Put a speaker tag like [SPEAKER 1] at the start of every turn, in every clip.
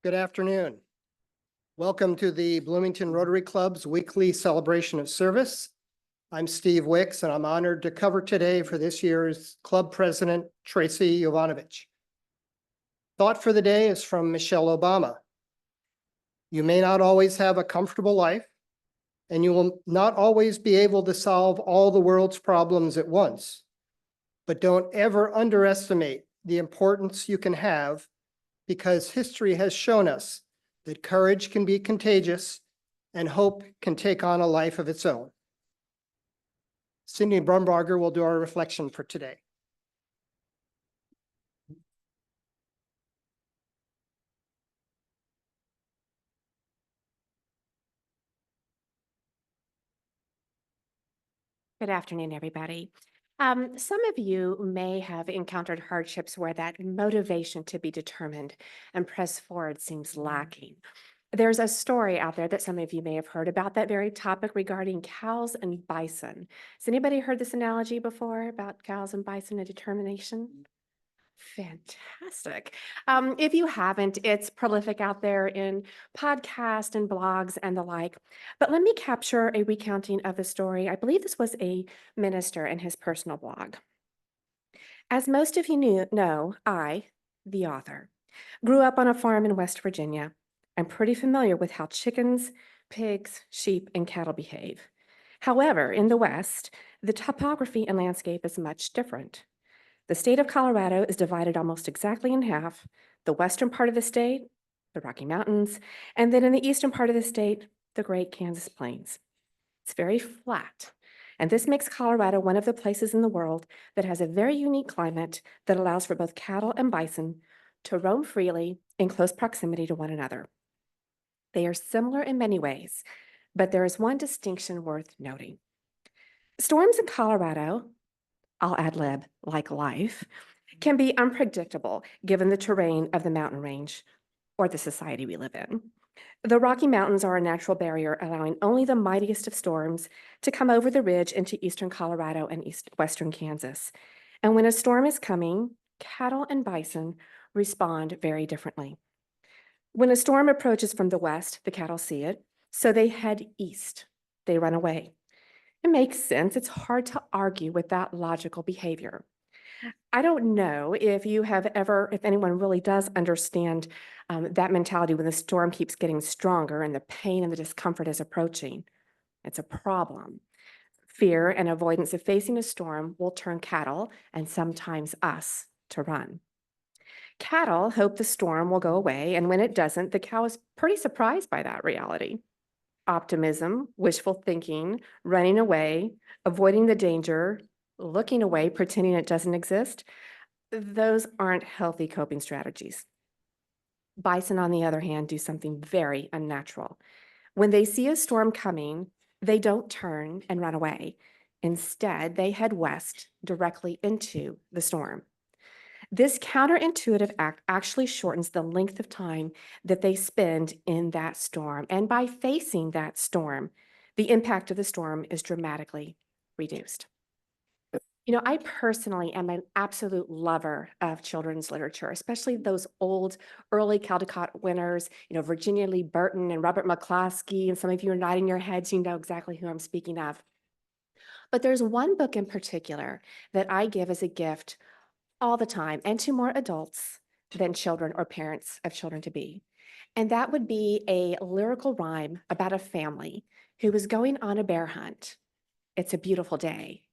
[SPEAKER 1] Good afternoon. Welcome to the Bloomington Rotary Club's weekly celebration of service. I'm Steve Wicks, and I'm honored to cover today for this year's club president, Tracy Jovanovich. Thought for the day is from Michelle Obama. You may not always have a comfortable life, and you will not always be able to solve all the world's problems at once. But don't ever underestimate the importance you can have, because history has shown us that courage can be contagious and hope can take on a life of its own. Cindy Brumbarger will do our reflection for today.
[SPEAKER 2] Good afternoon, everybody. Some of you may have encountered hardships where that motivation to be determined and press forward seems lacking. There's a story out there that some of you may have heard about that very topic regarding cows and bison. Has anybody heard this analogy before about cows and bison and determination? Fantastic. If you haven't, it's prolific out there in podcasts and blogs and the like. But let me capture a recounting of the story. I believe this was a minister in his personal blog. As most of you know, I, the author, grew up on a farm in West Virginia. I'm pretty familiar with how chickens, pigs, sheep, and cattle behave. However, in the West, the topography and landscape is much different. The state of Colorado is divided almost exactly in half. The western part of the state, the Rocky Mountains, and then in the eastern part of the state, the Great Kansas Plains. It's very flat, and this makes Colorado one of the places in the world that has a very unique climate that allows for both cattle and bison to roam freely in close proximity to one another. They are similar in many ways, but there is one distinction worth noting. Storms in Colorado, I'll ad lib, like life, can be unpredictable given the terrain of the mountain range or the society we live in. The Rocky Mountains are a natural barrier, allowing only the mightiest of storms to come over the ridge into eastern Colorado and western Kansas. And when a storm is coming, cattle and bison respond very differently. When a storm approaches from the west, the cattle see it, so they head east. They run away. It makes sense. It's hard to argue with that logical behavior. I don't know if you have ever, if anyone really does understand that mentality when the storm keeps getting stronger and the pain and the discomfort is approaching. It's a problem. Fear and avoidance of facing a storm will turn cattle, and sometimes us, to run. Cattle hope the storm will go away, and when it doesn't, the cow is pretty surprised by that reality. Optimism, wishful thinking, running away, avoiding the danger, looking away, pretending it doesn't exist, those aren't healthy coping strategies. Bison, on the other hand, do something very unnatural. When they see a storm coming, they don't turn and run away. Instead, they head west directly into the storm. This counterintuitive act actually shortens the length of time that they spend in that storm. And by facing that storm, the impact of the storm is dramatically reduced. You know, I personally am an absolute lover of children's literature, especially those old early Caldecott winners, Virginia Lee Burton and Robert McCloskey, and some of you are nodding your heads, you know exactly who I'm speaking of. But there's one book in particular that I give as a gift all the time and to more adults than children or parents of children to be. And that would be a lyrical rhyme about a family who was going on a bear hunt. It's a beautiful day.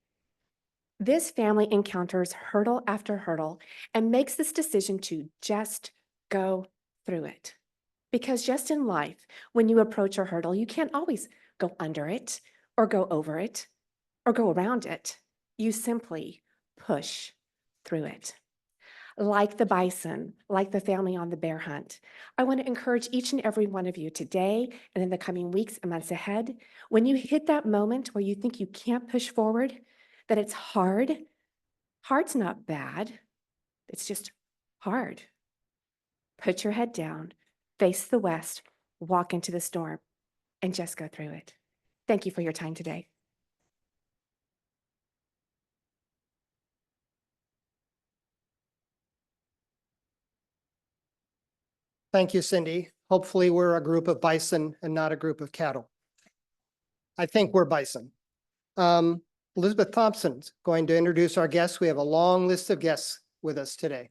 [SPEAKER 2] This family encounters hurdle after hurdle and makes this decision to just go through it. Because just in life, when you approach a hurdle, you can't always go under it or go over it or go around it. You simply push through it. Like the bison, like the family on the bear hunt, I want to encourage each and every one of you today and in the coming weeks and months ahead, when you hit that moment where you think you can't push forward, that it's hard. Hard's not bad. It's just hard. Put your head down, face the west, walk into the storm, and just go through it. Thank you for your time today.
[SPEAKER 1] Thank you, Cindy. Hopefully, we're a group of bison and not a group of cattle. I think we're bison. Elizabeth Thompson's going to introduce our guests. We have a long list of guests with us today.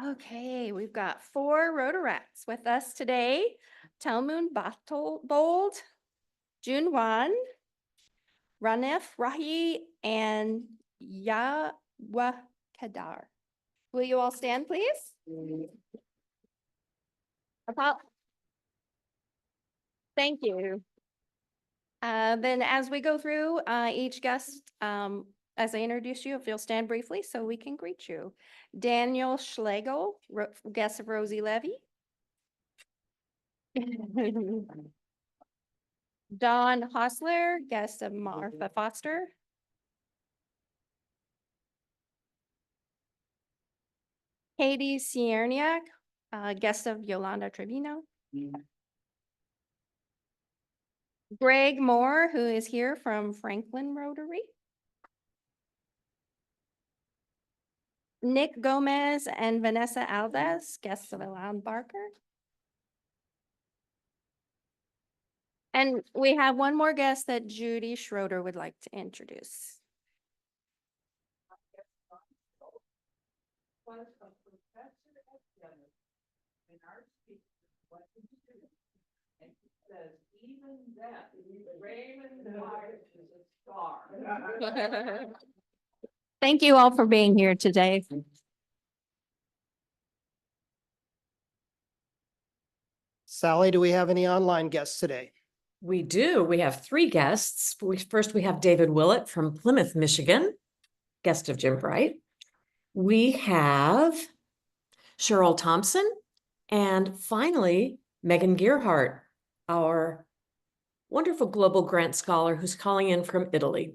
[SPEAKER 2] Okay, we've got 4 Rotarettes with us today. Talmoon Bold, Junwan, Ranif Rahi, and Yawa Kadar. Will you all stand, please? Thank you. Then as we go through each guest, as I introduce you, if you'll stand briefly so we can greet you. Daniel Schlegel, guest of Rosie Levy. Don Hostler, guest of Martha Foster. Katie Cierniak, guest of Yolanda Trevino. Greg Moore, who is here from Franklin Rotary. Nick Gomez and Vanessa Alves, guests of Alan Barker. And we have one more guest that Judy Schroeder would like to introduce.
[SPEAKER 3] Even that, Raymond is a star.
[SPEAKER 2] Thank you all for being here today.
[SPEAKER 1] Sally, do we have any online guests today?
[SPEAKER 4] We do. We have 3 guests. First, we have David Willett from Plymouth, Michigan, guest of Jim Bright. We have Cheryl Thompson, and finally, Megan Gearhart, our wonderful global grant scholar who's calling in from Italy.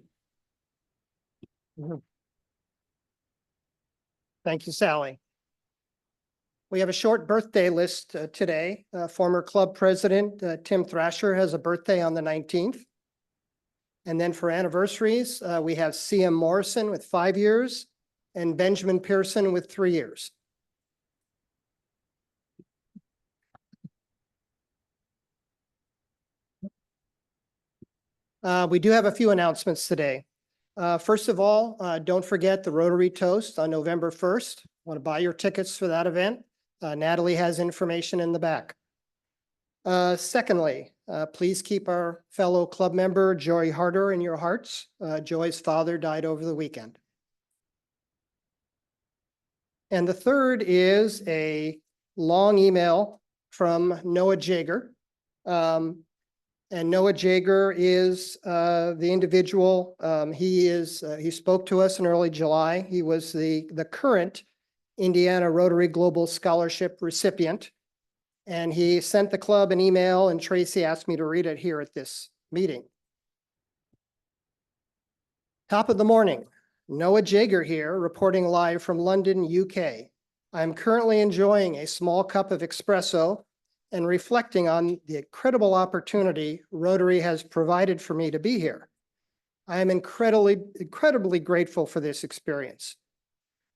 [SPEAKER 1] Thank you, Sally. We have a short birthday list today. Former club president Tim Thrasher has a birthday on the 19th. And then for anniversaries, we have C.M. Morrison with 5 years and Benjamin Pearson with 3 years. We do have a few announcements today. First of all, don't forget the Rotary Toast on November 1st. Want to buy your tickets for that event? Natalie has information in the back. Secondly, please keep our fellow club member Joy Harder in your hearts. Joy's father died over the weekend. And the third is a long email from Noah Jager. And Noah Jager is the individual. He spoke to us in early July. He was the current Indiana Rotary Global Scholarship recipient. And he sent the club an email, and Tracy asked me to read it here at this meeting. Top of the morning, Noah Jager here, reporting live from London, UK. I'm currently enjoying a small cup of espresso and reflecting on the incredible opportunity Rotary has provided for me to be here. I am incredibly grateful for this experience.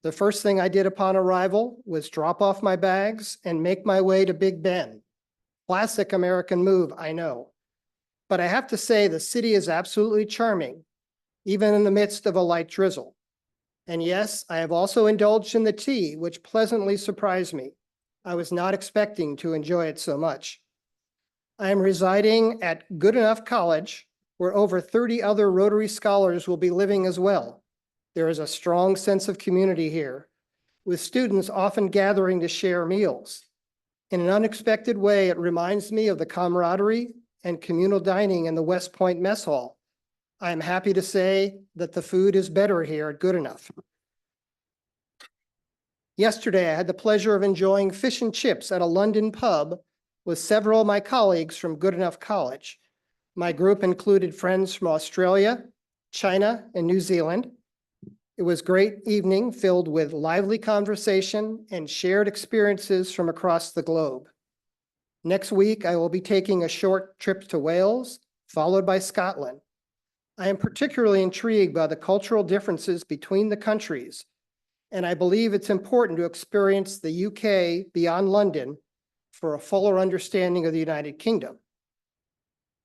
[SPEAKER 1] The first thing I did upon arrival was drop off my bags and make my way to Big Ben. Classic American move, I know. But I have to say the city is absolutely charming, even in the midst of a light drizzle. And yes, I have also indulged in the tea, which pleasantly surprised me. I was not expecting to enjoy it so much. I am residing at Good Enough College, where over 30 other Rotary scholars will be living as well. There is a strong sense of community here, with students often gathering to share meals. In an unexpected way, it reminds me of the camaraderie and communal dining in the West Point Mess Hall. I am happy to say that the food is better here at Good Enough. Yesterday, I had the pleasure of enjoying fish and chips at a London pub with several of my colleagues from Good Enough College. My group included friends from Australia, China, and New Zealand. It was a great evening filled with lively conversation and shared experiences from across the globe. Next week, I will be taking a short trip to Wales, followed by Scotland. I am particularly intrigued by the cultural differences between the countries, and I believe it's important to experience the UK beyond London for a fuller understanding of the United Kingdom.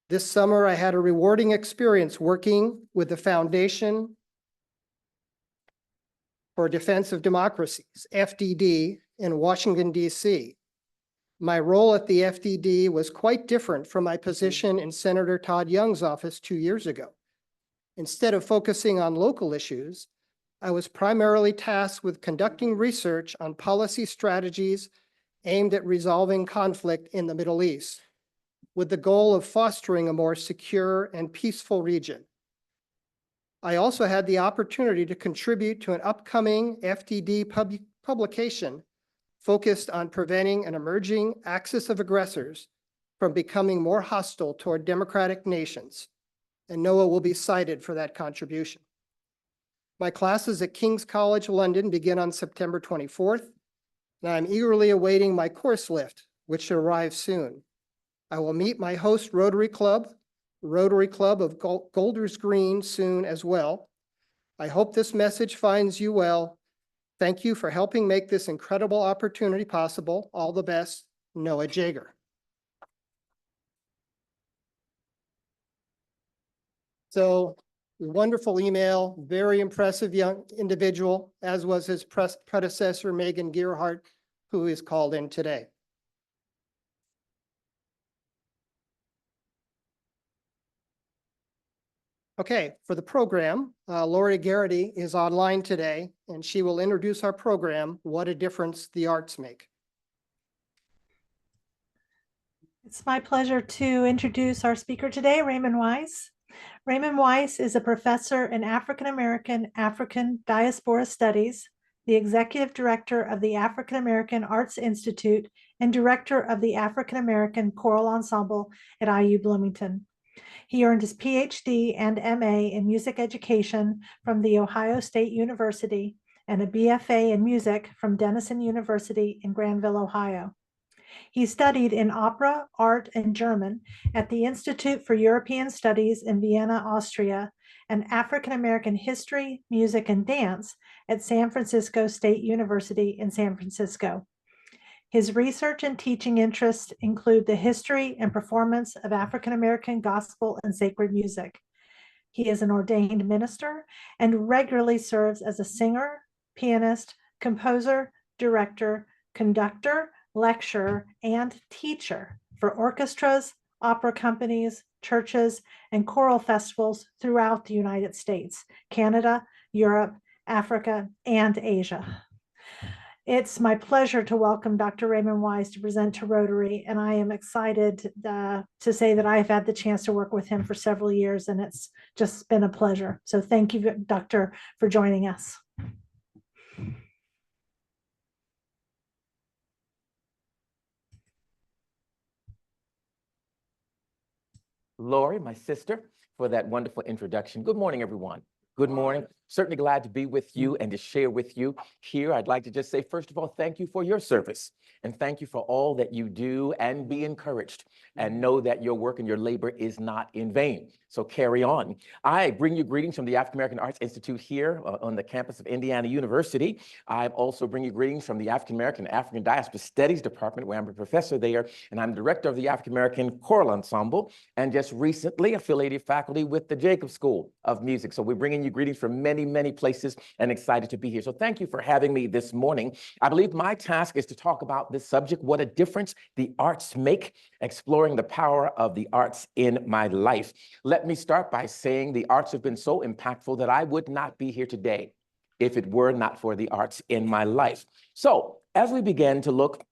[SPEAKER 1] This summer, I had a rewarding experience working with the Foundation for Defense of Democracies, FDD, in Washington, D.C. My role at the FDD was quite different from my position in Senator Todd Young's office 2 years ago. Instead of focusing on local issues, I was primarily tasked with conducting research on policy strategies aimed at resolving conflict in the Middle East, with the goal of fostering a more secure and peaceful region. I also had the opportunity to contribute to an upcoming FDD publication focused on preventing an emerging axis of aggressors from becoming more hostile toward democratic nations, and Noah will be cited for that contribution. My classes at King's College London begin on September 24th, and I'm eagerly awaiting my course lift, which should arrive soon. I will meet my host Rotary Club of Golders Green soon as well. I hope this message finds you well. Thank you for helping make this incredible opportunity possible. All the best, Noah Jager. So, wonderful email, very impressive young individual, as was his predecessor, Megan Gearhart, who is called in today. Okay, for the program, Lori Garrity is online today, and she will introduce our program, What a Difference the Arts Make.
[SPEAKER 5] It's my pleasure to introduce our speaker today, Raymond Weiss. Raymond Weiss is a professor in African Diaspora Studies, the executive director of the African American Arts Institute, and director of the African American Choral Ensemble at IU Bloomington. He earned his PhD and MA in music education from The Ohio State University and a BFA in music from Denison University in Granville, Ohio. He studied in opera, art, and German at the Institute for European Studies in Vienna, Austria, and African American history, music, and dance at San Francisco State University in San Francisco. His research and teaching interests include the history and performance of African American gospel and sacred music. He is an ordained minister and regularly serves as a singer, pianist, composer, director, conductor, lecturer, and teacher for orchestras, opera companies, churches, and choral festivals throughout the United States, Canada, Europe, Africa, and Asia. It's my pleasure to welcome Dr. Raymond Weiss to present to Rotary, and I am excited to say that I've had the chance to work with him for several years, and it's just been a pleasure. So thank you, Doctor, for joining us.
[SPEAKER 6] Lori, my sister, for that wonderful introduction. Good morning, everyone. Good morning. Certainly glad to be with you and to share with you here. I'd like to just say, first of all, thank you for your service and thank you for all that you do, and be encouraged and know that your work and your labor is not in vain. So carry on. I bring you greetings from the African American Arts Institute here on the campus of Indiana University. I also bring you greetings from the African American Diaspora Studies Department, where I'm a professor there, and I'm director of the African American Choral Ensemble, and just recently affiliated faculty with the Jacob School of Music. So we're bringing you greetings from many places and excited to be here. So thank you for having me this morning. I believe my task is to talk about this subject, what a difference the arts make, exploring the power of the arts in my life. Let me start by saying the arts have been so impactful that I would not be here today if it were not for the arts in my life. So as we begin to look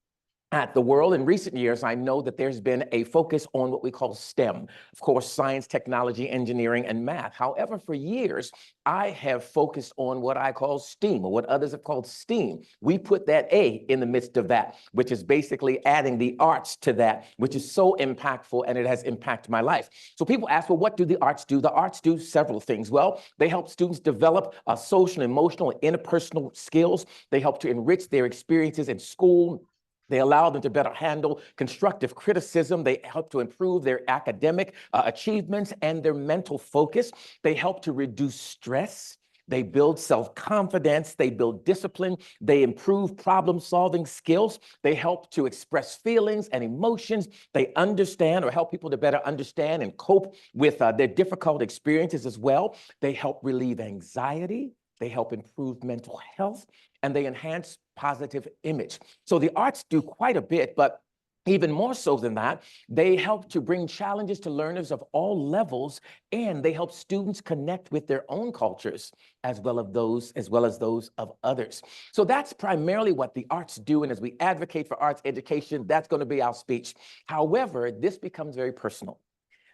[SPEAKER 6] at the world in recent years, I know that there's been a focus on what we call STEM, of course, science, technology, engineering, and math. However, for years, I have focused on what I call STEAM, or what others have called STEAM. We put that A in the midst of that, which is basically adding the arts to that, which is so impactful, and it has impacted my life. So people ask, well, what do the arts do? The arts do several things. Well, they help students develop social, emotional, and interpersonal skills. They help to enrich their experiences in school, They allow them to better handle constructive criticism. They help to improve their academic achievements and their mental focus. They help to reduce stress. They build self-confidence. They build discipline. They improve problem-solving skills. They help to express feelings and emotions. They understand or help people to better understand and cope with their difficult experiences as well. They help relieve anxiety. They help improve mental health, and they enhance positive image. So the arts do quite a bit, but even more so than that, they help to bring challenges to learners of all levels, and they help students connect with their own cultures as well as those of others. So that's primarily what the arts do, and as we advocate for arts education, that's going to be our speech. However, this becomes very personal,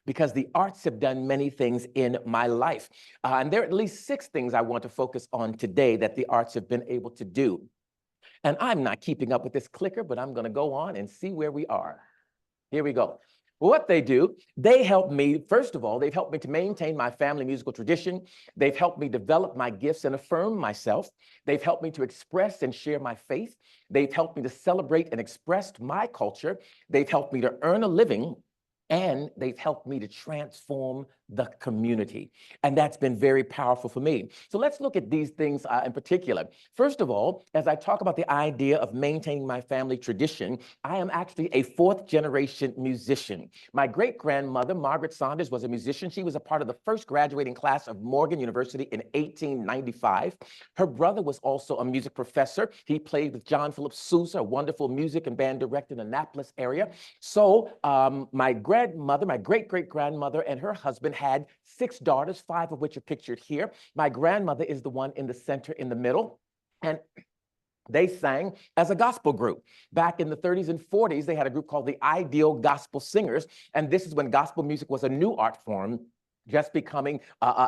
[SPEAKER 6] because the arts have done many things in my life. And there are at least 6 things I want to focus on today that the arts have been able to do. And I'm not keeping up with this clicker, but I'm going to go on and see where we are. Here we go. What they do, they help me, first of all, they've helped me to maintain my family musical tradition. They've helped me develop my gifts and affirm myself. They've helped me to express and share my faith. They've helped me to celebrate and express my culture. They've helped me to earn a living. And they've helped me to transform the community. And that's been very powerful for me. So let's look at these things in particular. First of all, as I talk about the idea of maintaining my family tradition, I am actually a 4th-generation musician. My great-grandmother, Margaret Saunders, was a musician. She was a part of the first graduating class of Morgan University in 1895. Her brother was also a music professor. He played with John Philip Sousa, a wonderful music and band director in the Annapolis area. So my great-great-grandmother, and her husband had 6 daughters, 5 of which are pictured here. My grandmother is the one in the center in the middle. And they sang as a gospel group. Back in the 30s and 40s, they had a group called the Ideal Gospel Singers. And this is when gospel music was a new art form, just becoming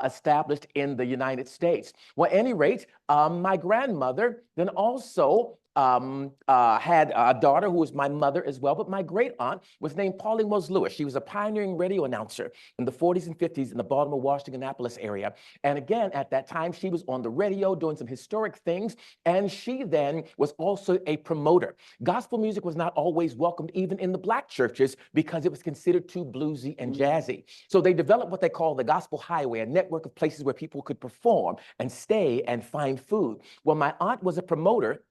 [SPEAKER 6] established in the United States. Well, at any rate, my grandmother then also had a daughter who was my mother as well, but my great aunt was named Pauline Wells Lewis. She was a pioneering radio announcer in the 40s and 50s in the Baltimore, Washington, Annapolis area. And again, at that time, she was on the radio doing some historic things, and she then was also a promoter. Gospel music was not always welcomed even in the Black churches because it was considered too bluesy and jazzy. So they developed what they call the Gospel Highway, a network of places where people could perform and stay and find food. Well, my aunt was a promoter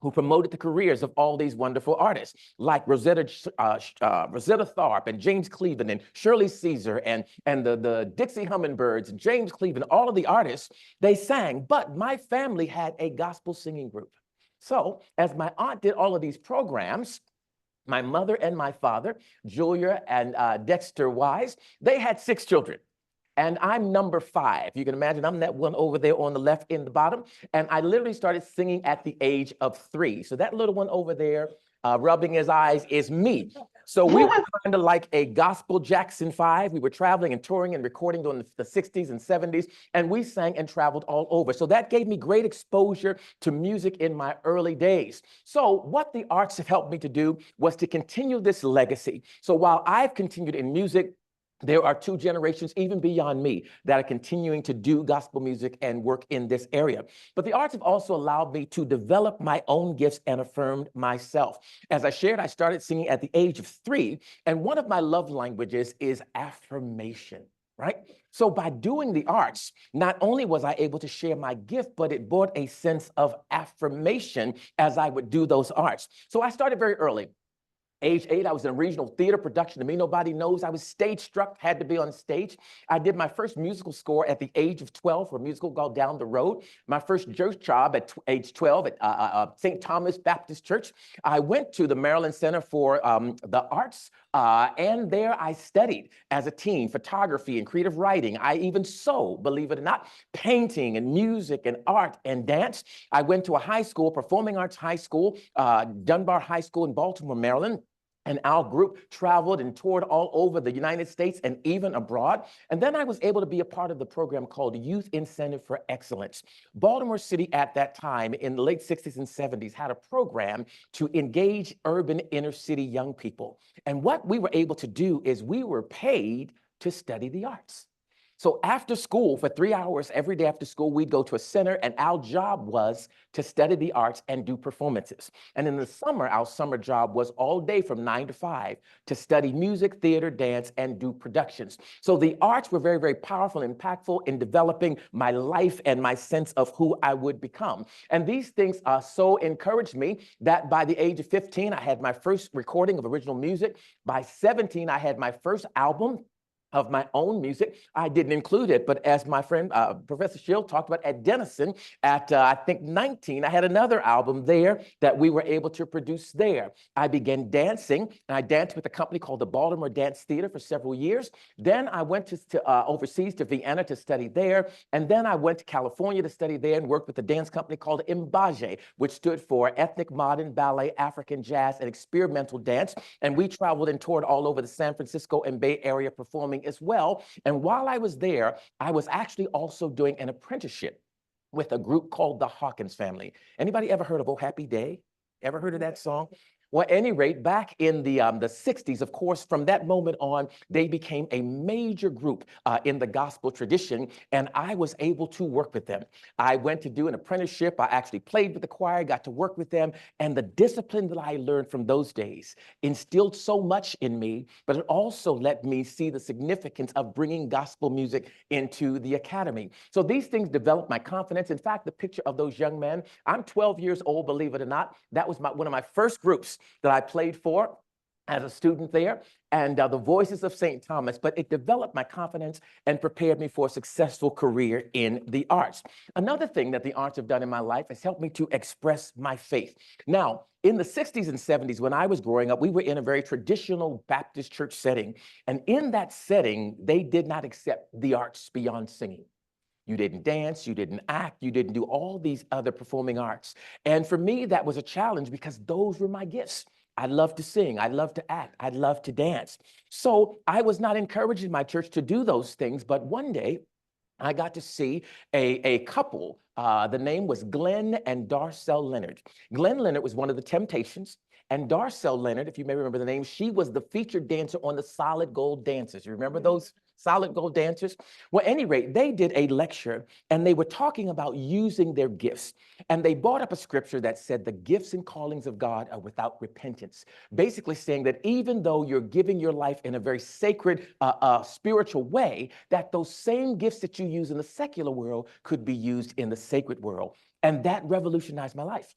[SPEAKER 6] who promoted the careers of all these wonderful artists like Rosetta Tharpe and James Cleveland and Shirley Caesar and the Dixie Hummingbirds and James Cleveland, all of the artists, they sang. But my family had a gospel singing group. So as my aunt did all of these programs, my mother and my father, Julia and Dexter Wise, they had 6 children. And I'm number 5. You can imagine I'm that one over there on the left in the bottom. And I literally started singing at the age of 3. So that little one over there rubbing his eyes is me. So we were kind of like a gospel Jackson 5. We were traveling and touring and recording during the 60s and 70s. And we sang and traveled all over. So that gave me great exposure to music in my early days. So what the arts have helped me to do was to continue this legacy. So while I've continued in music, there are 2 generations, even beyond me, that are continuing to do gospel music and work in this area. But the arts have also allowed me to develop my own gifts and affirmed myself. As I shared, I started singing at the age of 3, and one of my love languages is affirmation, right? So by doing the arts, not only was I able to share my gift, but it brought a sense of affirmation as I would do those arts. So I started very early. Age 8, I was in a regional theater production. To me, nobody knows. I was stage struck, had to be on stage. I did my first musical score at the age of 12 for a musical called Down the Road. My first church job at age 12 at St. Thomas Baptist Church. I went to the Maryland Center for the Arts, and there I studied as a teen photography and creative writing. I even sew, believe it or not, painting and music and art and dance. I went to a high school, performing arts high school, Dunbar High School in Baltimore, Maryland. And our group traveled and toured all over the United States and even abroad. And then I was able to be a part of the program called Youth Incentive for Excellence. Baltimore City at that time in the late 60s and 70s had a program to engage urban inner city young people. And what we were able to do is we were paid to study the arts. So after school, for 3 hours every day after school, we'd go to a center, and our job was to study the arts and do performances. And in the summer, our summer job was all day from 9 to 5 to study music, theater, dance, and do productions. So the arts were very, very powerful and impactful in developing my life and my sense of who I would become. And these things so encouraged me that by the age of 15, I had my first recording of original music. By 17, I had my first album of my own music. I didn't include it, but as my friend, Professor Shield talked about at Denison, at I think 19, I had another album there that we were able to produce there. I began dancing, and I danced with a company called the Baltimore Dance Theater for several years. Then I went to overseas to Vienna to study there, and then I went to California to study there and worked with a dance company called Mbaje, which stood for Ethnic Modern Ballet, African Jazz, and Experimental Dance. And we traveled and toured all over the San Francisco and Bay Area performing as well. And while I was there, I was actually also doing an apprenticeship with a group called the Hawkins Family. Anybody ever heard of Oh Happy Day? Ever heard of that song? Well, at any rate, back in the 60s, of course, from that moment on, they became a major group in the gospel tradition, and I was able to work with them. I went to do an apprenticeship. I actually played with the choir, got to work with them, and the discipline that I learned from those days instilled so much in me, but it also let me see the significance of bringing gospel music into the academy. So these things developed my confidence. In fact, the picture of those young men, I'm 12 years old, believe it or not. That was one of my first groups that I played for as a student there, and the Voices of St. Thomas, but it developed my confidence and prepared me for a successful career in the arts. Another thing that the arts have done in my life has helped me to express my faith. Now, in the 60s and 70s, when I was growing up, we were in a very traditional Baptist church setting, and in that setting, they did not accept the arts beyond singing. You didn't dance, you didn't act, you didn't do all these other performing arts. And for me, that was a challenge because those were my gifts. I love to sing, I love to act, I love to dance. So I was not encouraged in my church to do those things, but one day I got to see a couple. The name was Glenn and Darcel Leonard. Glenn Leonard was one of the Temptations, and Darcel Leonard, if you may remember the name, she was the featured dancer on the Solid Gold Dancers. You remember those Solid Gold Dancers? Well, at any rate, they did a lecture, and they were talking about using their gifts. And they brought up a scripture that said the gifts and callings of God are without repentance, basically saying that even though you're giving your life in a very sacred, spiritual way, that those same gifts that you use in the secular world could be used in the sacred world. And that revolutionized my life.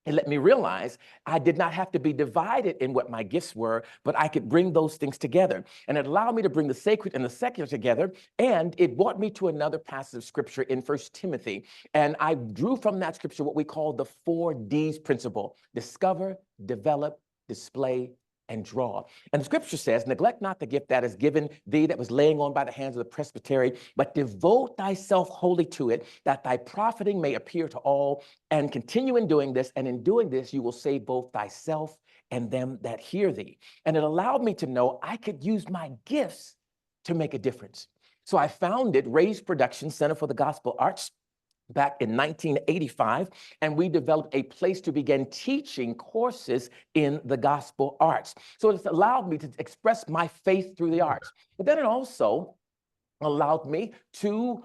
[SPEAKER 6] It let me realize I did not have to be divided in what my gifts were, but I could bring those things together. And it allowed me to bring the sacred and the secular together. And it brought me to another passage of scripture in 1 Timothy. And I drew from that scripture what we call the 4 Ds principle: discover, develop, display, and draw. And the scripture says, neglect not the gift that is given thee that was laying on by the hands of the presbytery, but devote thyself wholly to it, that thy profiting may appear to all, and continue in doing this. And in doing this, you will save both thyself and them that hear thee. And it allowed me to know I could use my gifts to make a difference. So I founded Ray's Production Center for the Gospel Arts back in 1985, and we developed a place to begin teaching courses in the gospel arts. So it's allowed me to express my faith through the arts. But then it also allowed me to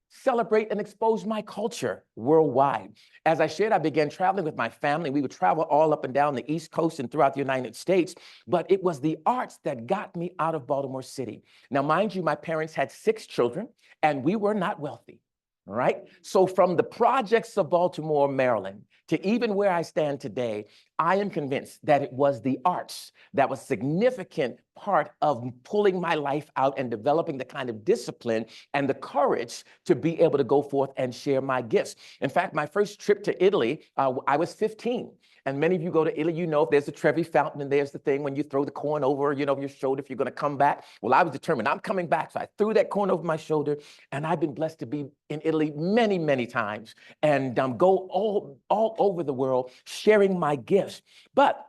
[SPEAKER 6] celebrate and expose my culture worldwide. As I shared, I began traveling with my family. We would travel all up and down the East Coast and throughout the United States, but it was the arts that got me out of Baltimore City. Now, mind you, my parents had 6 children, and we were not wealthy. All right. So from the projects of Baltimore, Maryland, to even where I stand today, I am convinced that it was the arts that was a significant part of pulling my life out and developing the kind of discipline and the courage to be able to go forth and share my gifts. In fact, my first trip to Italy, I was 15. And many of you go to Italy, you know, if there's a Trevi fountain and there's the thing when you throw the coin over, you know, your shoulder if you're going to come back. Well, I was determined I'm coming back. So I threw that coin over my shoulder, and I've been blessed to be in Italy many, many times and go all over the world sharing my gifts. But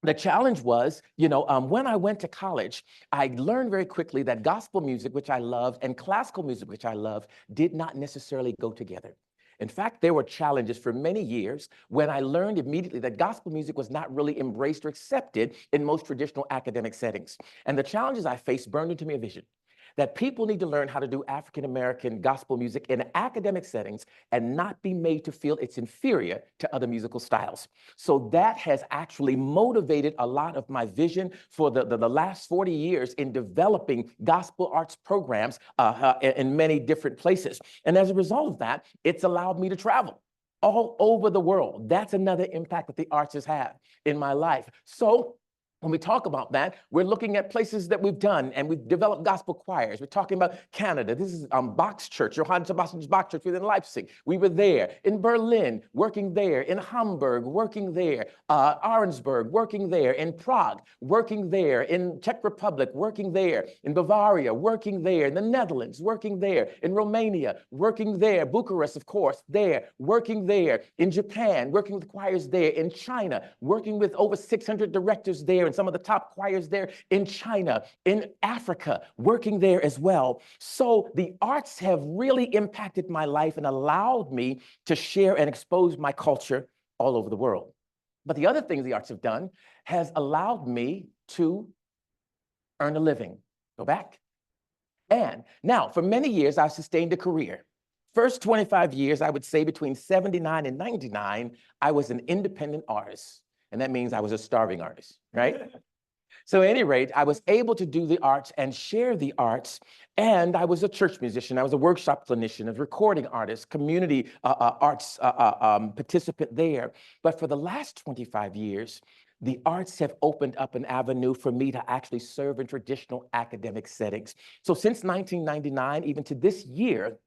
[SPEAKER 6] the challenge was, when I went to college, I learned very quickly that gospel music, which I loved, and classical music, which I loved, did not necessarily go together. In fact, there were challenges for many years when I learned immediately that gospel music was not really embraced or accepted in most traditional academic settings. And the challenges I faced burned into me a vision that people need to learn how to do African-American gospel music in academic settings and not be made to feel it's inferior to other musical styles. So that has actually motivated a lot of my vision for the last 40 years in developing gospel arts programs in many different places. And as a result of that, it's allowed me to travel all over the world. That's another impact that the arts has had in my life. So when we talk about that, we're looking at places that we've done, and we've developed gospel choirs. We're talking about Canada. This is Bach's church, Johann Sebastian's Bach church within Leipzig. We were there. In Berlin, working there. In Hamburg, working there. Arnsberg, working there. In Prague, working there. In Czech Republic, working there. In Bavaria, working there. In the Netherlands, working there. In Romania, working there. Bucharest, of course, there. Working there. In Japan, working with choirs there. In China, working with over 600 directors there, and some of the top choirs there in China, in Africa, working there as well. So the arts have really impacted my life and allowed me to share and expose my culture all over the world. But the other things the arts have done has allowed me to earn a living. Go back. And now, for many years, I've sustained a career. First 25 years, I would say between 79 and 99, I was an independent artist. And that means I was a starving artist, right? So at any rate, I was able to do the arts and share the arts. And I was a church musician. I was a workshop clinician, a recording artist, community arts participant there. But for the last 25 years, the arts have opened up an avenue for me to actually serve in traditional academic settings. So since 1999, even to this year,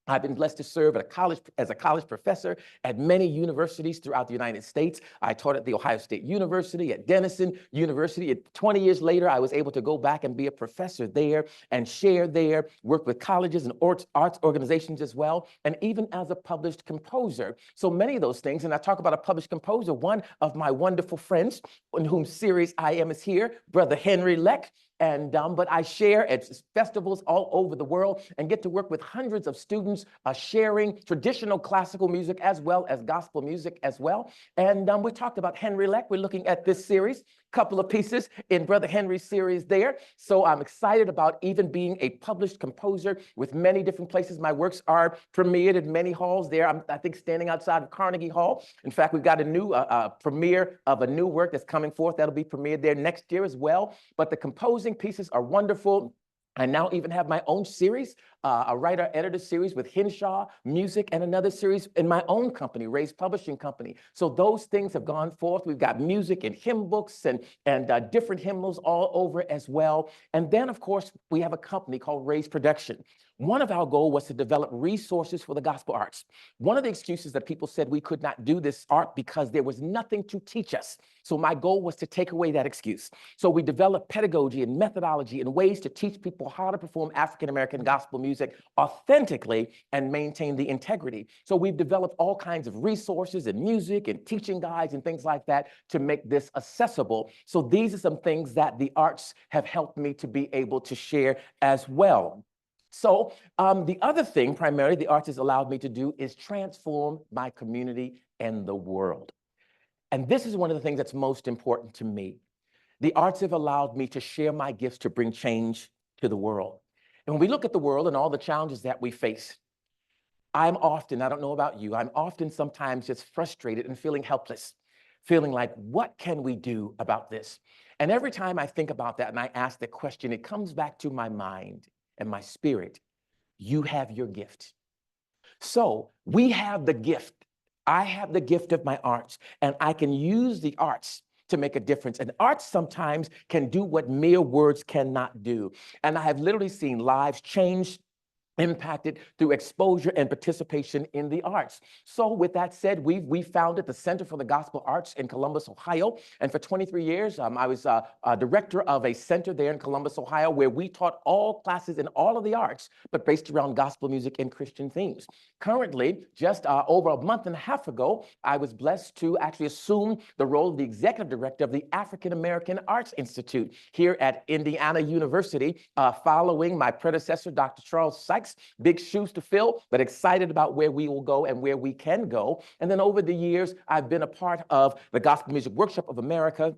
[SPEAKER 6] I've been blessed to serve as a college professor at many universities throughout the United States. I taught at The Ohio State University, at Denison University. 20 years later, I was able to go back and be a professor there and share there, work with colleges and arts organizations as well, and even as a published composer. So many of those things, and I talk about a published composer, one of my wonderful friends, in whom series I am is here, Brother Henry Leck. But I share at festivals all over the world and get to work with hundreds of students sharing traditional classical music as well as gospel music as well. And we talked about Henry Leck. We're looking at this series, couple of pieces in Brother Henry's series there. So I'm excited about even being a published composer with many different places. My works are premiered in many halls there. I think standing outside of Carnegie Hall. In fact, we've got a new premiere of a new work that's coming forth that'll be premiered there next year as well. But the composing pieces are wonderful. I now even have my own series, a writer-editor series with Henshaw Music, and another series in my own company, Ray's Publishing Company. So those things have gone forth. We've got music and hymn books and different hymnals all over as well. And then, of course, we have a company called Ray's Production. One of our goals was to develop resources for the gospel arts. One of the excuses that people said we could not do this art because there was nothing to teach us. So my goal was to take away that excuse. So we developed pedagogy and methodology and ways to teach people how to perform African-American gospel music authentically and maintain the integrity. So we've developed all kinds of resources and music and teaching guides and things like that to make this accessible. So these are some things that the arts have helped me to be able to share as well. So the other thing, primarily, the arts has allowed me to do is transform my community and the world. And this is one of the things that's most important to me. The arts have allowed me to share my gifts to bring change to the world. And when we look at the world and all the challenges that we face, I'm often, I don't know about you, I'm often sometimes just frustrated and feeling helpless, feeling like, what can we do about this? And every time I think about that and I ask the question, it comes back to my mind and my spirit. You have your gift. So we have the gift. I have the gift of my arts, and I can use the arts to make a difference. And arts sometimes can do what mere words cannot do. And I have literally seen lives changed, impacted through exposure and participation in the arts. So with that said, we founded the Center for the Gospel Arts in Columbus, Ohio. And for 23 years, I was a director of a center there in Columbus, Ohio, where we taught all classes in all of the arts, but based around gospel music and Christian themes. Currently, just over a month and a half ago, I was blessed to actually assume the role of the executive director of the African American Arts Institute here at Indiana University, following my predecessor, Dr. Charles Sykes. Big shoes to fill, but excited about where we will go and where we can go. And then over the years, I've been a part of the Gospel Music Workshop of America,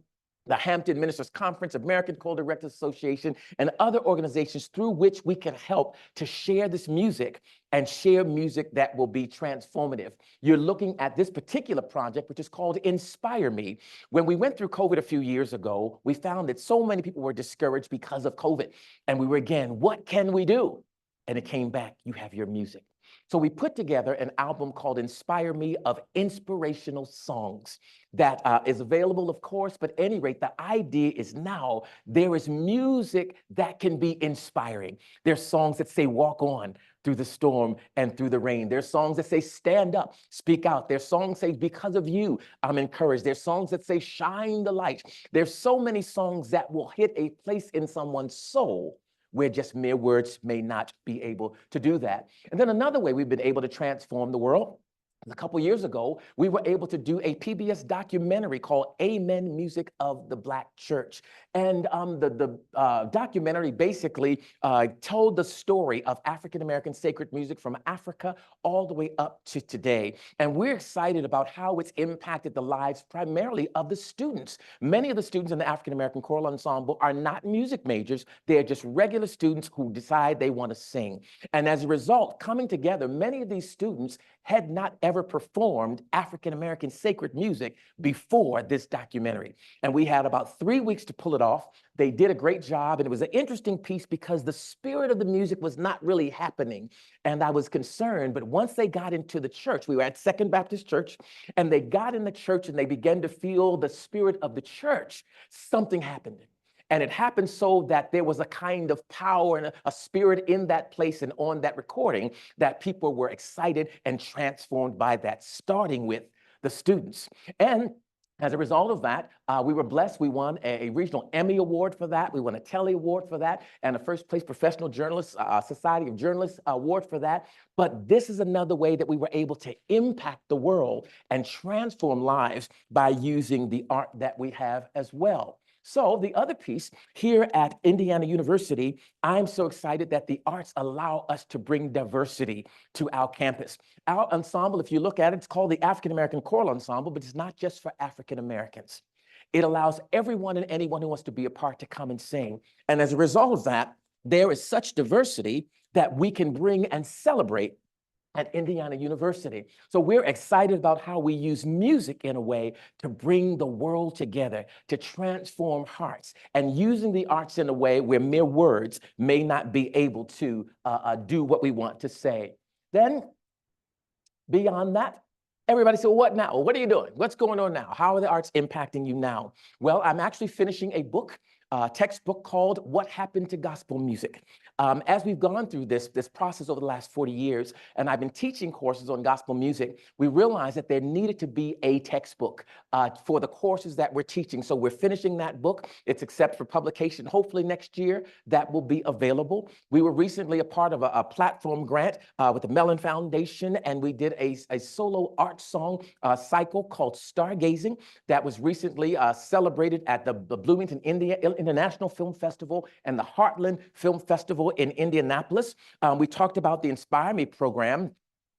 [SPEAKER 6] the Hampton Ministers Conference, American Choral Directors Association, and other organizations through which we can help to share this music and share music that will be transformative. You're looking at this particular project, which is called Inspire Me. When we went through COVID a few years ago, we found that so many people were discouraged because of COVID. And we were again, what can we do? And it came back, you have your music. So we put together an album called Inspire Me of inspirational songs that is available, of course, but at any rate, the idea is now there is music that can be inspiring. There's songs that say, walk on through the storm and through the rain. There's songs that say, stand up, speak out. There's songs that say, because of you, I'm encouraged. There's songs that say, shine the light. There's so many songs that will hit a place in someone's soul where just mere words may not be able to do that. And then another way we've been able to transform the world, a couple years ago, we were able to do a PBS documentary called Amen Music of the Black Church. And the documentary basically told the story of African-American sacred music from Africa all the way up to today. And we're excited about how it's impacted the lives primarily of the students. Many of the students in the African-American choral ensemble are not music majors. They're just regular students who decide they want to sing. And as a result, coming together, many of these students had not ever performed African-American sacred music before this documentary. And we had about 3 weeks to pull it off. They did a great job, and it was an interesting piece because the spirit of the music was not really happening. And I was concerned, but once they got into the church, we were at Second Baptist Church, and they got in the church and they began to feel the spirit of the church, something happened. And it happened so that there was a kind of power and a spirit in that place and on that recording that people were excited and transformed by that, starting with the students. And as a result of that, we were blessed. We won a regional Emmy Award for that. We won a Telly Award for that, and a first place Professional Journalists Society of Journalists Award for that. But this is another way that we were able to impact the world and transform lives by using the art that we have as well. So the other piece here at Indiana University, I'm so excited that the arts allow us to bring diversity to our campus. Our ensemble, if you look at it, it's called the African American Choral Ensemble, but it's not just for African Americans. It allows everyone and anyone who wants to be a part to come and sing. And as a result of that, there is such diversity that we can bring and celebrate at Indiana University. So we're excited about how we use music in a way to bring the world together, to transform hearts, and using the arts in a way where mere words may not be able to do what we want to say. Then, beyond that, everybody said, well, what now? What are you doing? What's going on now? How are the arts impacting you now? Well, I'm actually finishing a book, textbook called What Happened to Gospel Music. As we've gone through this process over the last 40 years, and I've been teaching courses on gospel music, we realized that there needed to be a textbook for the courses that we're teaching. So we're finishing that book. It's accepted for publication. Hopefully next year that will be available. We were recently a part of a platform grant with the Mellon Foundation, and we did a solo art song cycle called Stargazing that was recently celebrated at the Bloomington International Film Festival and the Heartland Film Festival in Indianapolis. We talked about the Inspire Me program,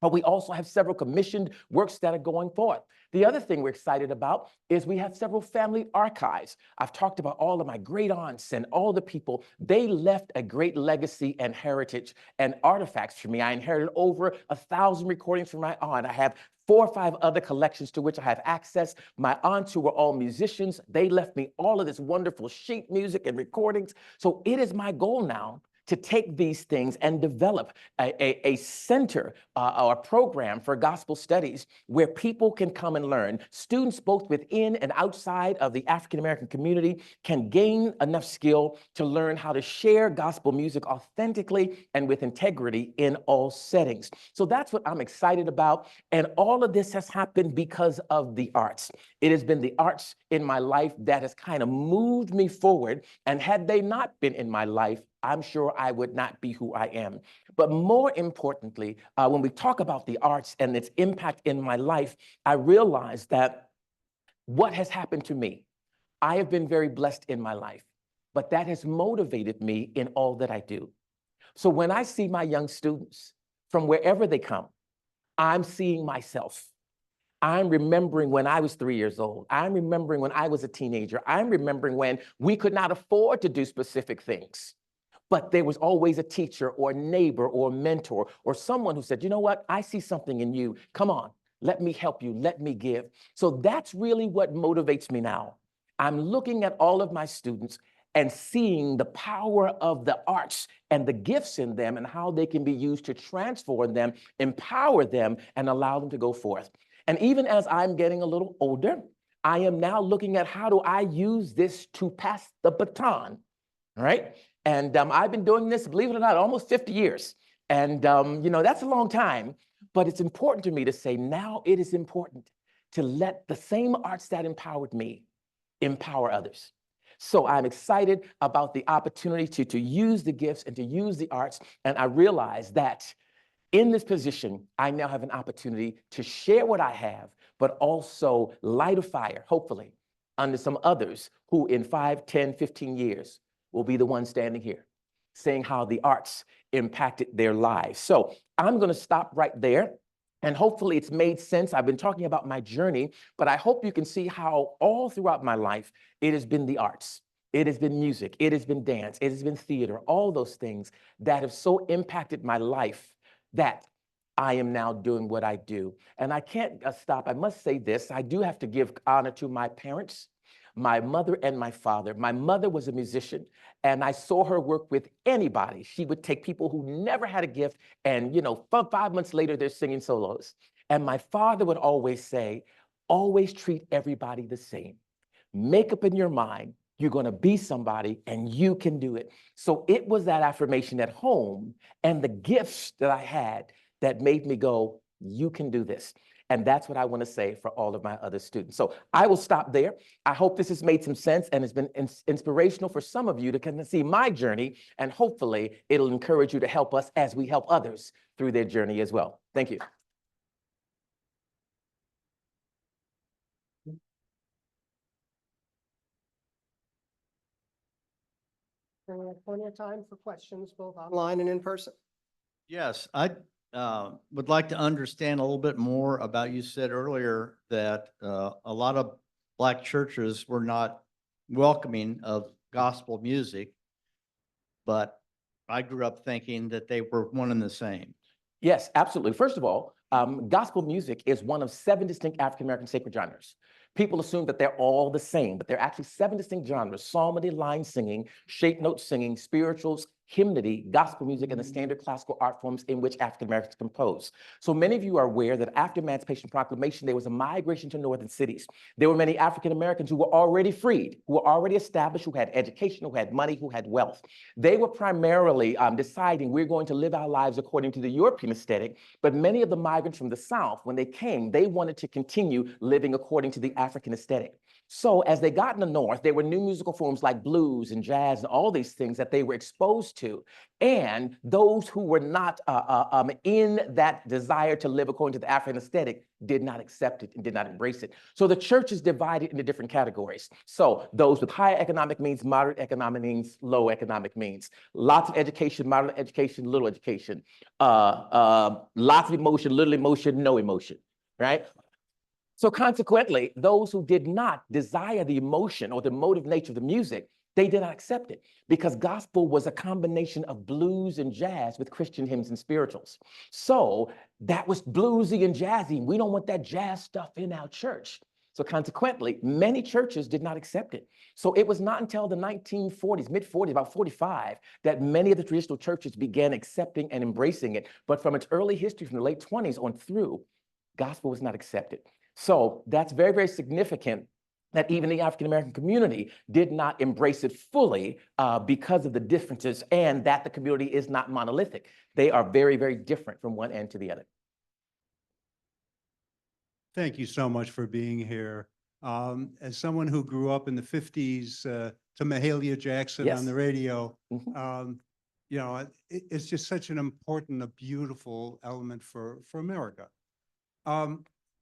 [SPEAKER 6] but we also have several commissioned works that are going forward. The other thing we're excited about is we have several family archives. I've talked about all of my great aunts and all the people. They left a great legacy and heritage and artifacts for me. I inherited over 1,000 recordings from my aunt. I have 4 or 5 other collections to which I have access. My aunts, who were all musicians, they left me all of this wonderful sheet music and recordings. So it is my goal now to take these things and develop a center or a program for gospel studies where people can come and learn. Students both within and outside of the African-American community can gain enough skill to learn how to share gospel music authentically and with integrity in all settings. So that's what I'm excited about. And all of this has happened because of the arts. It has been the arts in my life that has kind of moved me forward. And had they not been in my life, I'm sure I would not be who I am. But more importantly, when we talk about the arts and its impact in my life, I realize that what has happened to me, I have been very blessed in my life, but that has motivated me in all that I do. So when I see my young students from wherever they come, I'm seeing myself. I'm remembering when I was 3 years old. I'm remembering when I was a teenager. I'm remembering when we could not afford to do specific things. But there was always a teacher or a neighbor or a mentor or someone who said, you know what, I see something in you. Come on, let me help you, let me give. So that's really what motivates me now. I'm looking at all of my students and seeing the power of the arts and the gifts in them and how they can be used to transform them, empower them, and allow them to go forth. And even as I'm getting a little older, I am now looking at how do I use this to pass the baton, right? And I've been doing this, believe it or not, almost 50 years. And, you know, that's a long time, but it's important to me to say now it is important to let the same arts that empowered me empower others. So I'm excited about the opportunity to use the gifts and to use the arts. And I realize that in this position, I now have an opportunity to share what I have, but also light a fire, hopefully, under some others who in 5, 10, 15 years will be the ones standing here saying how the arts impacted their lives. So I'm going to stop right there. And hopefully it's made sense. I've been talking about my journey, but I hope you can see how all throughout my life, it has been the arts. It has been music. It has been dance. It has been theater, all those things that have so impacted my life that I am now doing what I do. And I can't stop. I must say this. I do have to give honor to my parents, my mother and my father. My mother was a musician, and I saw her work with anybody. She would take people who never had a gift, and 5 months later, they're singing solos. And my father would always say, always treat everybody the same. Make up in your mind, you're going to be somebody and you can do it. So it was that affirmation at home and the gifts that I had that made me go, you can do this. And that's what I want to say for all of my other students. So I will stop there. I hope this has made some sense and has been inspirational for some of you to kind of see my journey. And hopefully it'll encourage you to help us as we help others through their journey as well. Thank you.
[SPEAKER 1] We have plenty of time for questions, both online and in person.
[SPEAKER 7] Yes, I would like to understand a little bit more about, you said earlier that a lot of Black churches were not welcoming of gospel music, but I grew up thinking that they were one and the same.
[SPEAKER 6] Yes, absolutely. First of all, gospel music is one of 7 distinct African-American sacred genres. People assume that they're all the same, but there are actually 7 distinct genres: psalmody, line singing, shape note singing, spirituals, hymnody, gospel music, and the standard classical art forms in which African Americans compose. So many of you are aware that after Emancipation Proclamation, there was a migration to northern cities. There were many African Americans who were already freed, who were already established, who had education, who had money, who had wealth. They were primarily deciding we're going to live our lives according to the European aesthetic, but many of the migrants from the South, when they came, they wanted to continue living according to the African aesthetic. So as they got in the North, there were new musical forms like blues and jazz and all these things that they were exposed to. And those who were not in that desire to live according to the African aesthetic did not accept it and did not embrace it. So the church is divided into different categories. So those with higher economic means, moderate economic means, low economic means, lots of education, moderate education, little education, lots of emotion, little emotion, no emotion, right? So consequently, those who did not desire the emotion or the emotive nature of the music, they did not accept it, because gospel was a combination of blues and jazz with Christian hymns and spirituals. So that was bluesy and jazzy. We don't want that jazz stuff in our church. So consequently, many churches did not accept it. So it was not until the 1940s, mid-40s, about 45, that many of the traditional churches began accepting and embracing it. But from its early history, from the late 20s on through, gospel was not accepted. So that's very, very significant that even the African-American community did not embrace it fully because of the differences, and that the community is not monolithic. They are very, very different from one end to the other.
[SPEAKER 8] Thank you so much for being here. As someone who grew up in the 50s to Mahalia Jackson
[SPEAKER 6] Yes.
[SPEAKER 8] on the radio,
[SPEAKER 6] Mhm.
[SPEAKER 8] It's just such an important, a beautiful element for America.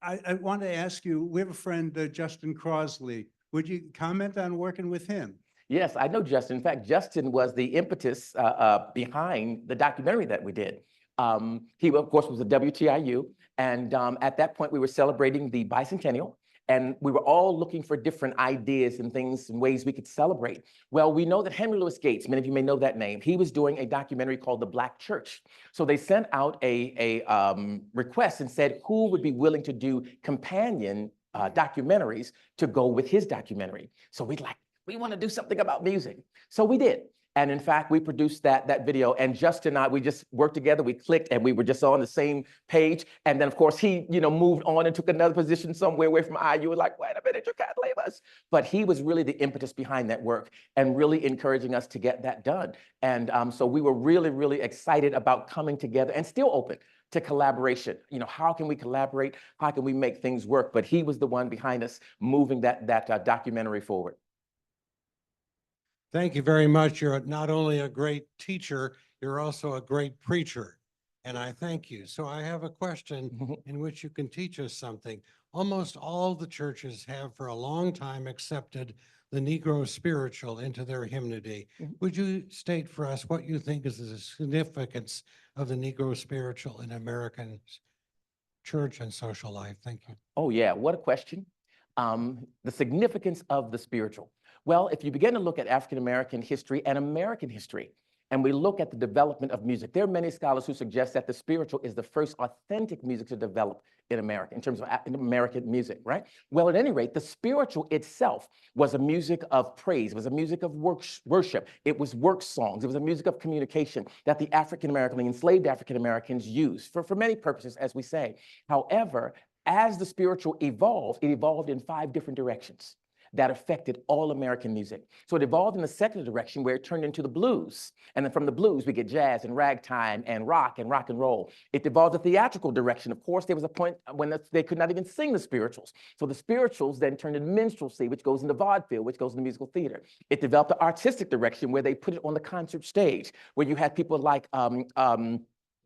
[SPEAKER 8] I want to ask you, we have a friend, Justin Crosley. Would you comment on working with him?
[SPEAKER 6] Yes, I know Justin. In fact, Justin was the impetus behind the documentary that we did. He, of course, was a WTIU, And at that point, we were celebrating the bicentennial. And we were all looking for different ideas and things and ways we could celebrate. Well, we know that Henry Louis Gates, many of you may know that name, he was doing a documentary called The Black Church. So they sent out a request and said who would be willing to do companion documentaries to go with his documentary. So we want to do something about music. So we did. And in fact, we produced that video, and Justin and I, we just worked together, we clicked, and we were just on the same page. And then of course he, moved on and took another position somewhere away from IU. We're like, wait a minute, you can't leave us. But he was really the impetus behind that work and really encouraging us to get that done. And so we were really, really excited about coming together and still open to collaboration. How can we collaborate? How can we make things work? But he was the one behind us moving that documentary forward.
[SPEAKER 9] Thank you very much. You're not only a great teacher, you're also a great preacher. And I thank you. So I have a question in which you can teach us something. Almost all the churches have for a long time accepted the Negro spiritual into their hymnody. Would you state for us what you think is the significance of the Negro spiritual in American church and social life? Thank you.
[SPEAKER 6] Oh yeah, what a question. The significance of the spiritual. Well, if you begin to look at African-American history and American history, and we look at the development of music, there are many scholars who suggest that the spiritual is the first authentic music to develop in America, in terms of American music, right? Well, at any rate, the spiritual itself was a music of praise, it was a music of worship, it was work songs, it was a music of communication that the African-American, the enslaved African-Americans used for many purposes, as we say. However, as the spiritual evolved, it evolved in 5 different directions that affected all American music. So it evolved in the secular direction where it turned into the blues. And then from the blues, we get jazz and ragtime and rock and roll. It evolved the theatrical direction. Of course, there was a point when they could not even sing the spirituals. So the spirituals then turned into minstrelsy, which goes into vaudeville, which goes into musical theater. It developed the artistic direction where they put it on the concert stage, where you had people like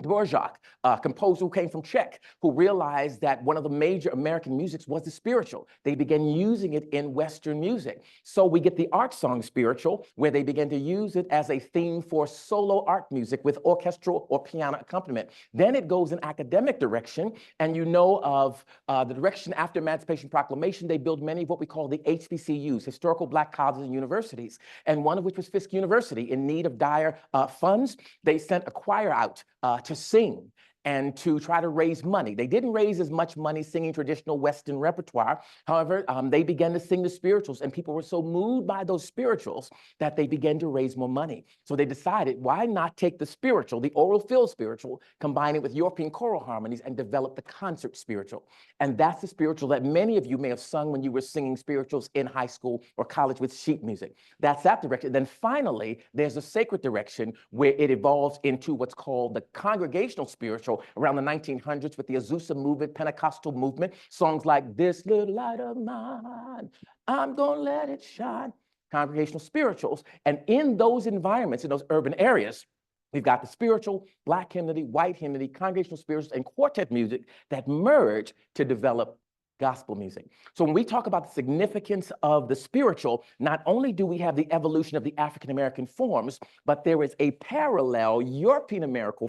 [SPEAKER 6] Dvorak, a composer who came from Czech, who realized that one of the major American musics was the spiritual. They began using it in Western music. So we get the art song spiritual, where they began to use it as a theme for solo art music with orchestral or piano accompaniment. Then it goes in academic direction, and you know of the direction after Emancipation Proclamation, they built many of what we call the HBCUs, historical Black colleges and universities, and one of which was Fisk University. In need of dire funds, they sent a choir out to sing and to try to raise money. They didn't raise as much money singing traditional Western repertoire. However, they began to sing the spirituals, and people were so moved by those spirituals that they began to raise more money. So they decided, why not take the spiritual, the oral fill spiritual, combine it with European choral harmonies and develop the concert spiritual. And that's the spiritual that many of you may have sung when you were singing spirituals in high school or college with sheet music. That's that direction. Then finally, there's a sacred direction where it evolves into what's called the congregational spiritual around the 1900s with the Azusa movement, Pentecostal movement, songs like "This Little Light of Mine, I'm Gonna Let It Shine," congregational spirituals. And in those environments, in those urban areas, we've got the spiritual, Black hymnody, white hymnody, congregational spirituals, and quartet music that merge to develop gospel music. So when we talk about the significance of the spiritual, not only do we have the evolution of the African-American forms, but there is a parallel European-American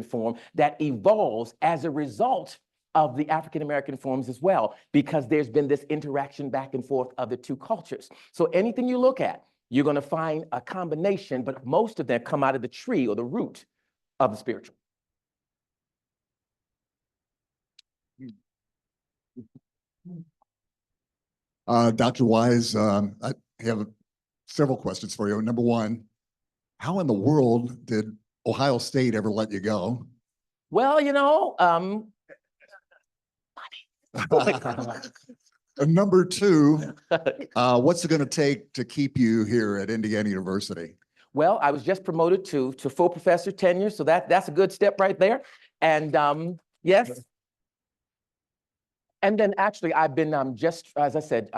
[SPEAKER 6] form that evolves as a result of the African-American forms as well, because there's been this interaction back and forth of the two cultures. So anything you look at, you're going to find a combination, but most of them come out of the tree or the root of the spiritual.
[SPEAKER 10] Dr. Wise, I have several questions for you. Number one, how in the world did Ohio State ever let you go?
[SPEAKER 6] Well,
[SPEAKER 10] Number two, what's it going to take to keep you here at Indiana University?
[SPEAKER 6] Well, I was just promoted to full professor tenure, so that's a good step right there. And yes. And then actually, I've been just, as I said,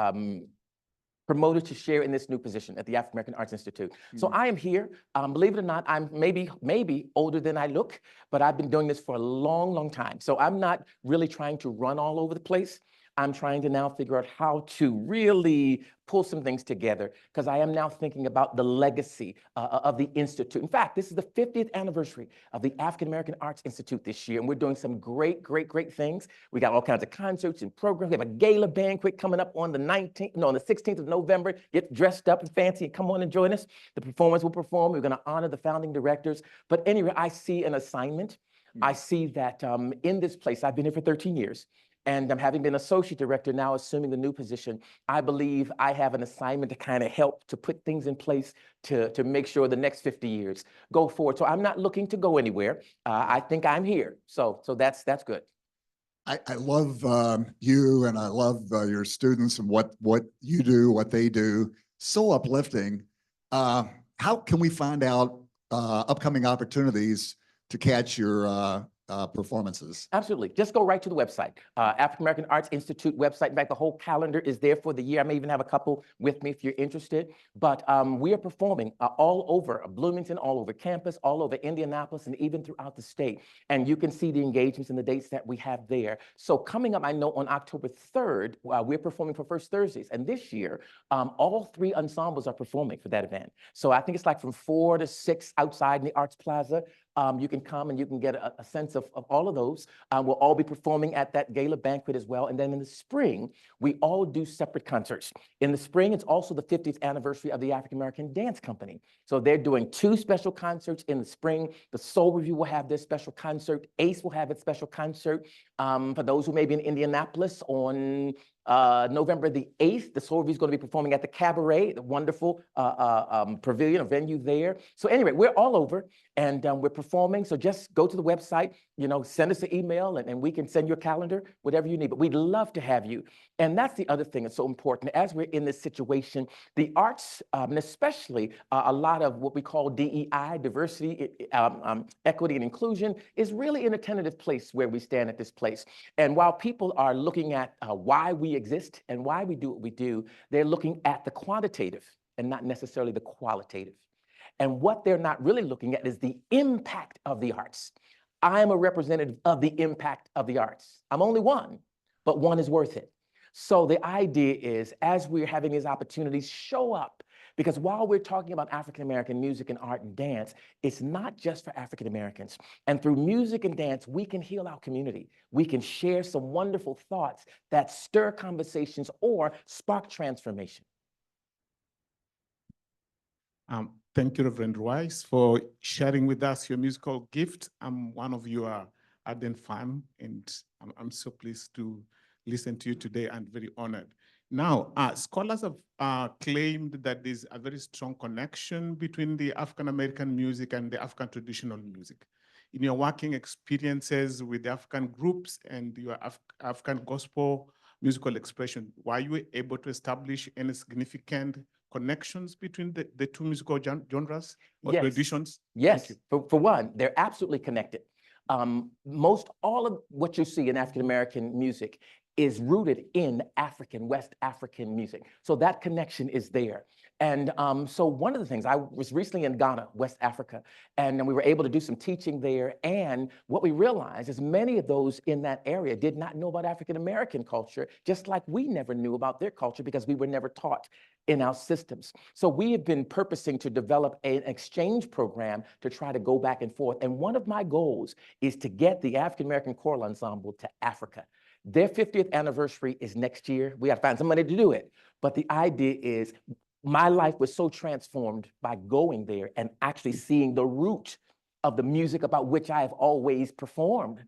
[SPEAKER 6] promoted to share in this new position at the African American Arts Institute. So I am here. Believe it or not, I'm maybe older than I look, but I've been doing this for a long, long time. So I'm not really trying to run all over the place. I'm trying to now figure out how to really pull some things together because I am now thinking about the legacy of the Institute. In fact, this is the 50th anniversary of the African American Arts Institute this year, and we're doing some great things. We got all kinds of concerts and programs. We have a gala banquet coming up on the 16th of November. Get dressed up and fancy and come on and join us. The performers will perform. We're going to honor the founding directors. But anyway, I see an assignment. I see that in this place, I've been here for 13 years. And having been associate director, now assuming the new position, I believe I have an assignment to kind of help to put things in place to make sure the next 50 years go forward. So I'm not looking to go anywhere. I think I'm here. So that's good.
[SPEAKER 10] I love you and I love your students and what you do, what they do. So uplifting. How can we find out upcoming opportunities to catch your performances?
[SPEAKER 6] Absolutely. Just go right to the website, African American Arts Institute website. In fact, the whole calendar is there for the year. I may even have a couple with me if you're interested. But we are performing all over Bloomington, all over campus, all over Indianapolis, and even throughout the state. And you can see the engagements and the dates that we have there. So coming up, I know on October 3rd, we're performing for First Thursdays. And this year, all 3 ensembles are performing for that event. So I think it's like from 4 to 6 outside in the Arts Plaza. You can come and you can get a sense of all of those. We'll all be performing at that gala banquet as well. And then in the spring, we all do separate concerts. In the spring, it's also the 50th anniversary of the African American Dance Company. So they're doing 2 special concerts in the spring. The Soul Review will have their special concert. ACE will have its special concert. For those who may be in Indianapolis on November the 8th, the Soul Review is going to be performing at the Cabaret, the wonderful pavilion, a venue there. So anyway, we're all over and we're performing. So just go to the website, send us an email and we can send you a calendar, whatever you need. But we'd love to have you. And that's the other thing that's so important. As we're in this situation, the arts, and especially a lot of what we call DEI, diversity, equity, and inclusion, is really in a tentative place where we stand at this place. And while people are looking at why we exist and why we do what we do, they're looking at the quantitative and not necessarily the qualitative. And what they're not really looking at is the impact of the arts. I am a representative of the impact of the arts. I'm only one, but one is worth it. So the idea is, as we're having these opportunities, show up. Because while we're talking about African-American music and art and dance, it's not just for African-Americans. And through music and dance, we can heal our community. We can share some wonderful thoughts that stir conversations or spark transformation.
[SPEAKER 11] Thank you, Reverend Wise, for sharing with us your musical gift. I'm one of your ardent fan, and I'm so pleased to listen to you today and very honored. Now, scholars have claimed that there's a very strong connection between the African-American music and the African traditional music. In your working experiences with the African groups and your African gospel musical expression, were you able to establish any significant connections between the 2 musical genres or traditions?
[SPEAKER 6] Yes, for one, they're absolutely connected. Most all of what you see in African-American music is rooted in West African music. So that connection is there. And so one of the things, I was recently in Ghana, West Africa, and we were able to do some teaching there. And what we realized is many of those in that area did not know about African-American culture, just like we never knew about their culture because we were never taught in our systems. So we have been purposing to develop an exchange program to try to go back and forth. And one of my goals is to get the African-American choral ensemble to Africa. Their 50th anniversary is next year. We got to find somebody to do it. But the idea is my life was so transformed by going there and actually seeing the root of the music about which I have always performed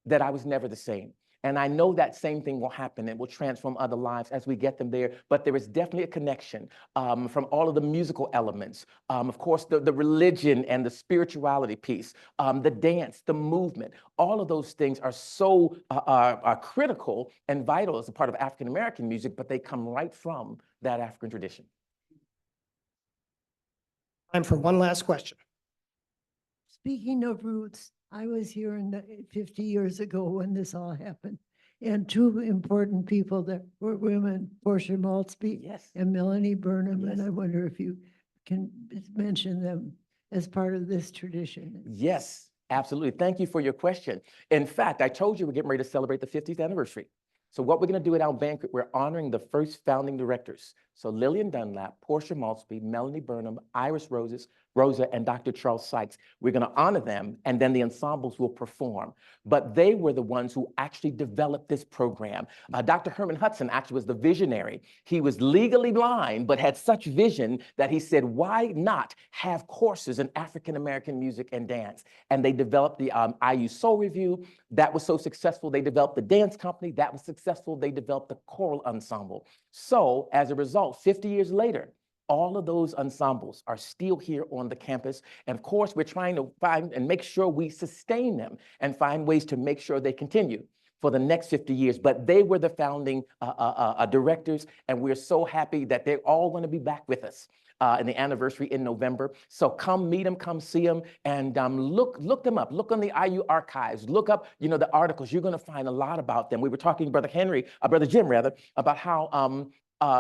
[SPEAKER 6] that I was never the same. And I know that same thing will happen and will transform other lives as we get them there. But there is definitely a connection from all of the musical elements. Of course, the religion and the spirituality piece, the dance, the movement, all of those things are so are critical and vital as a part of African-American music, but they come right from that African tradition.
[SPEAKER 1] Time for one last question.
[SPEAKER 12] Speaking of roots, I was here 50 years ago when this all happened. And 2 important people that were women, Portia Maltzby and Melanie Burnham. And I wonder if you can mention them as part of this tradition.
[SPEAKER 6] Yes, absolutely. Thank you for your question. In fact, I told you we're getting ready to celebrate the 50th anniversary. So what we're going to do at our banquet, we're honoring the first founding directors. So Lillian Dunlap, Portia Maltsby, Melanie Burnham, Iris Rosa, and Dr. Charles Sykes. We're going to honor them, and then the ensembles will perform. But they were the ones who actually developed this program. Dr. Herman Hudson actually was the visionary. He was legally blind, but had such vision that he said, why not have courses in African-American music and dance? And they developed the IU Soul Review. That was so successful. They developed the dance company. That was successful. They developed the choral ensemble. So as a result, 50 years later, all of those ensembles are still here on the campus. And of course, we're trying to find and make sure we sustain them and find ways to make sure they continue for the next 50 years. But they were the founding directors, and we're so happy that they're all going to be back with us in the anniversary in November. So come meet them, come see them, and look them up. Look on the IU archives. Look up, the articles. You're going to find a lot about them. We were talking, Brother Jim, about how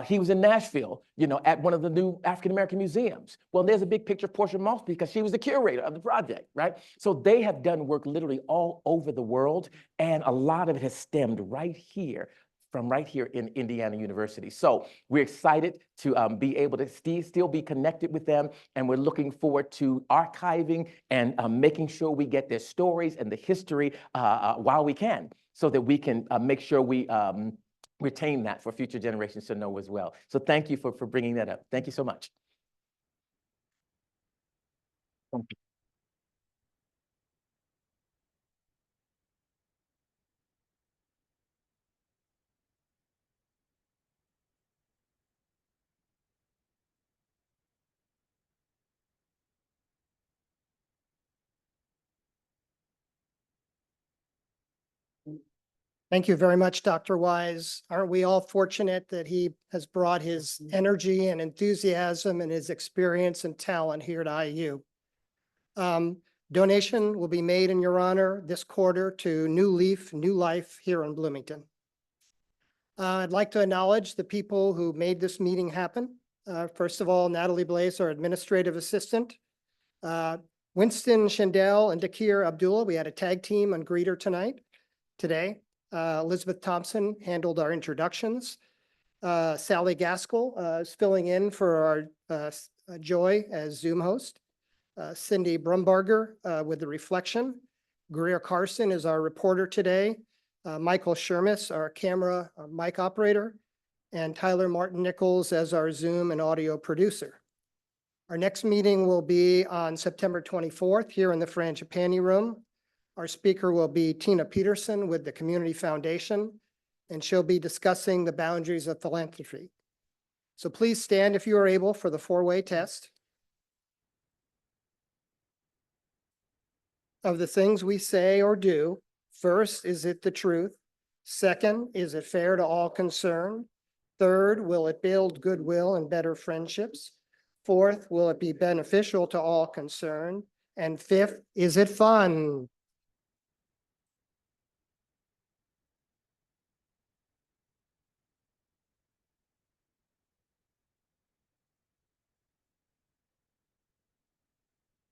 [SPEAKER 6] he was in Nashville, at one of the new African-American museums. Well, there's a big picture of Portia Maltsby because she was the curator of the project, right? So they have done work literally all over the world, and a lot of it has stemmed right here in Indiana University. So we're excited to be able to still be connected with them, and we're looking forward to archiving and making sure we get their stories and the history while we can, so that we can make sure we retain that for future generations to know as well. So thank you for bringing that up. Thank you so much.
[SPEAKER 1] Thank you very much, Dr. Wise. Aren't we all fortunate that he has brought his energy and enthusiasm and his experience and talent here at IU? Donation will be made in your honor this quarter to New Leaf, New Life here in Bloomington. I'd like to acknowledge the people who made this meeting happen. First of all, Natalie Blaze, our administrative assistant. Winston Shandell and Dakir Abdullah, we had a tag team on greeter today. Elizabeth Thompson handled our introductions. Sally Gaskell is filling in for our Joy as Zoom host. Cindy Brumbarger with the reflection. Greer Carson is our reporter today. Michael Shermis, our camera mic operator, and Tyler Martin Nichols as our Zoom and audio producer. Our next meeting will be on September 24th here in the Frangipani Room. Our speaker will be Tina Peterson with the Community Foundation, and she'll be discussing the boundaries of philanthropy. So please stand if you are able for the four-way test. Of the things we say or do, first, is it the truth? Second, is it fair to all concerned? Third, will it build goodwill and better friendships? Fourth, will it be beneficial to all concerned? And fifth, is it fun?